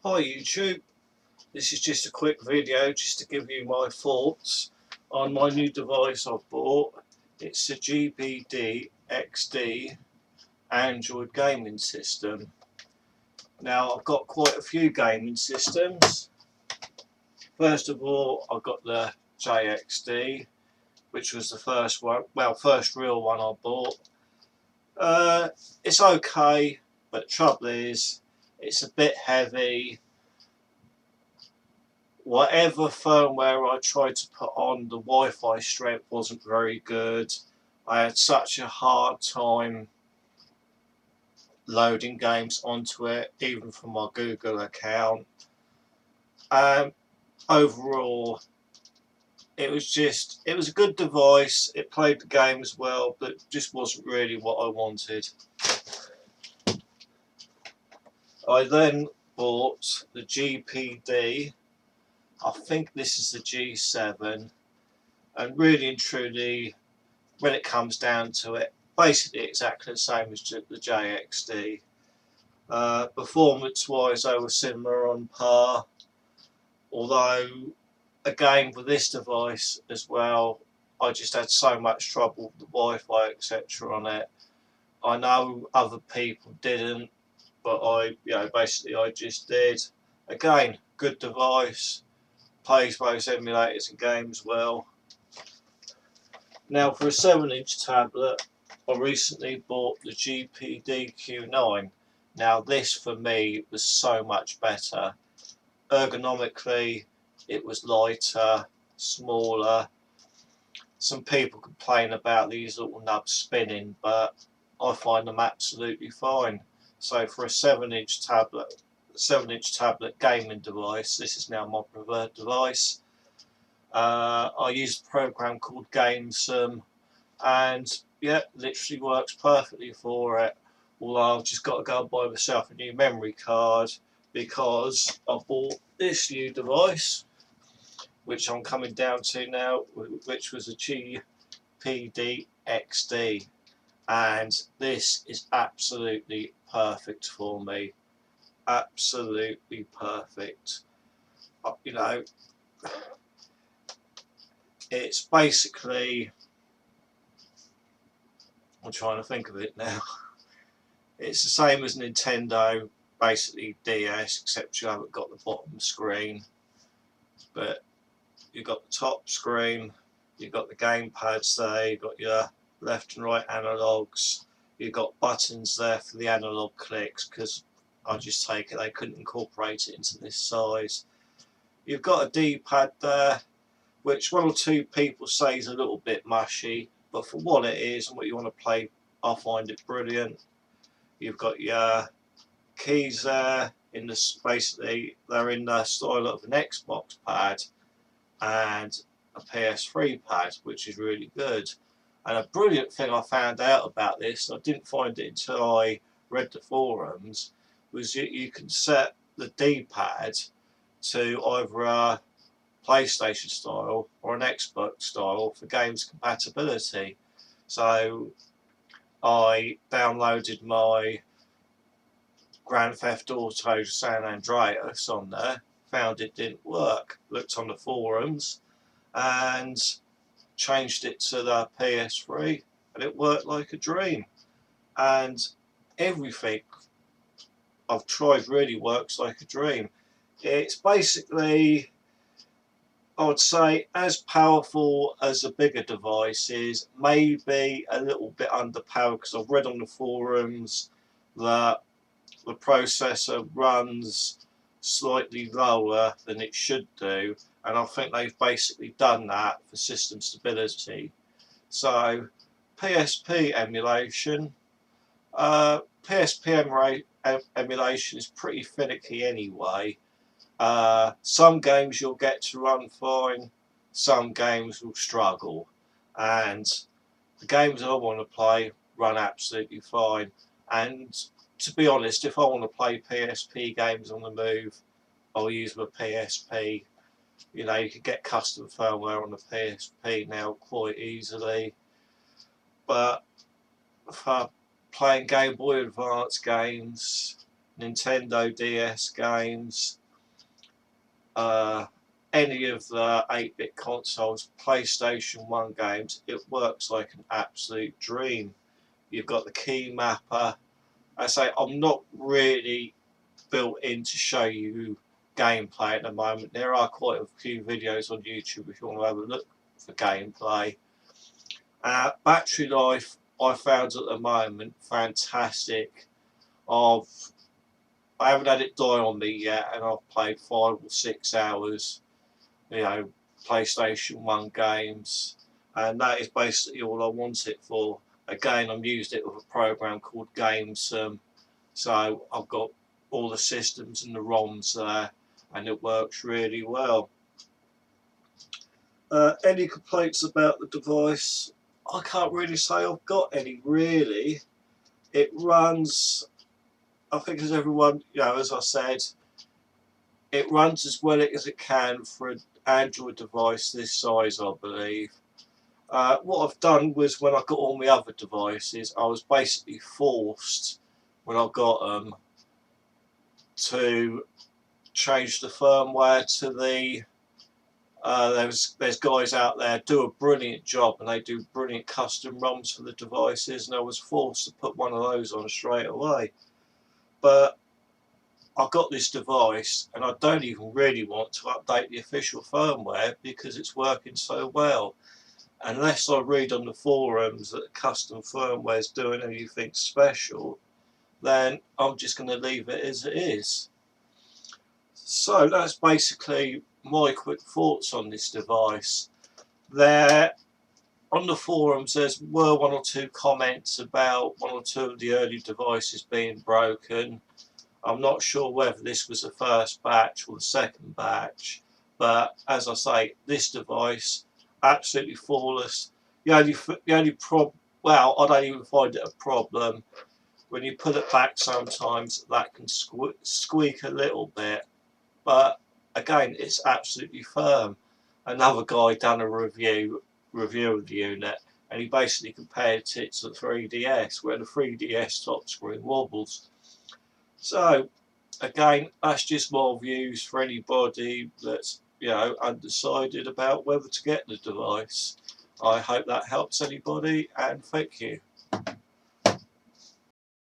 Hi YouTube, this is just a quick video just to give you my thoughts on my new device I've bought. It's a GBD XD Android gaming system. Now I've got quite a few gaming systems. First of all, I've got the JXD, which was the first one, first real one I bought. It's okay, but the trouble is it's a bit heavy. Whatever firmware I tried to put on, the Wi-Fi strength wasn't very good. I had such a hard time loading games onto it, even from my Google account. Overall, it was a good device. It played the games well, but it just wasn't really what I wanted. I then bought the GPD. I think this is the G7, and really and truly, when it comes down to it, basically exactly the same as the JXD. Performance wise, they were similar on par, although again with this device as well, I just had so much trouble with the Wi-Fi etc. on it. I know other people didn't, but I just did. Again, good device, plays most emulators and games well. Now for a 7-inch tablet, I recently bought the GPD Q9. Now this for me was so much better. Ergonomically it was lighter, smaller. Some people complain about these little nubs spinning, but I find them absolutely fine. So for a 7-inch tablet gaming device, this is now my preferred device. I use a program called GameSum, and yeah, literally works perfectly for it. Although I've just got to go and buy myself a new memory card because I bought this new device, which I'm coming down to now, which was a GPD XD, and this is absolutely perfect for me. Absolutely perfect. You know, it's basically, I'm trying to think of it now. It's the same as Nintendo, basically DS, except you haven't got the bottom screen. But you've got the top screen, you've got the gamepads there, you've got your left and right analogues, you've got buttons there for the analog clicks, because I just take it they couldn't incorporate it into this size. You've got a D-pad there, which one or two people say is a little bit mushy, but for what it is and what you want to play, I find it brilliant. You've got your keys there, basically they're in the style of an Xbox pad and a PS3 pad, which is really good. And a brilliant thing I found out about this, I didn't find it until I read the forums, was you can set the D-pad to either a PlayStation style or an Xbox style for games compatibility. So I downloaded my Grand Theft Auto San Andreas on there, found it didn't work, looked on the forums and changed it to the PS3 and it worked like a dream. And everything I've tried really works like a dream. It's basically, I would say, as powerful as a bigger device is, maybe a little bit underpowered, because I've read on the forums that the processor runs slightly lower than it should do, and I think they've basically done that for system stability. So PSP emulation, emulation is pretty finicky anyway. Some games you'll get to run fine, some games will struggle, and the games I want to play run absolutely fine. And to be honest, if I want to play PSP games on the move, I'll use my PSP. You know, you can get custom firmware on the PSP now quite easily. But for playing Game Boy Advance games, Nintendo DS games, any of the 8-bit consoles, PlayStation 1 games, it works like an absolute dream. You've got the key mapper. I say I'm not really built in to show you gameplay at the moment. There are quite a few videos on YouTube if you want to have a look for gameplay. Battery life I found at the moment fantastic. I haven't had it die on me yet, and I've played 5 or 6 hours, you know, PlayStation 1 games, and that is basically all I want it for. Again, I'm using it with a program called GameSum, so I've got all the systems and the ROMs there, and it works really well. Any complaints about the device? I can't really say I've got any, really. It runs, I think as everyone, you know, as I said, it runs as well as it can for an Android device this size, I believe. What I've done was, when I got all my other devices, I was basically forced, when I got them, to change the firmware to the there's guys out there do a brilliant job, and they do brilliant custom ROMs for the devices, and I was forced to put one of those on straight away. But I got this device and I don't even really want to update the official firmware because it's working so well. Unless I read on the forums that custom firmware is doing anything special, then I'm just going to leave it as it is. So that's basically my quick thoughts on this device. There, on the forums, there were 1 or 2 comments about 1 or 2 of the early devices being broken. I'm not sure whether this was the first batch or the second batch, but as I say, this device, absolutely flawless. The only problem, well, I don't even find it a problem. When you put it back, sometimes that can squeak a little bit, but again, it's absolutely firm. Another guy done a review of the unit, and he basically compared it to the 3DS, where the 3DS top screen wobbles. So again, that's just my views for anybody that's, you know, undecided about whether to get the device. I hope that helps anybody, and thank you.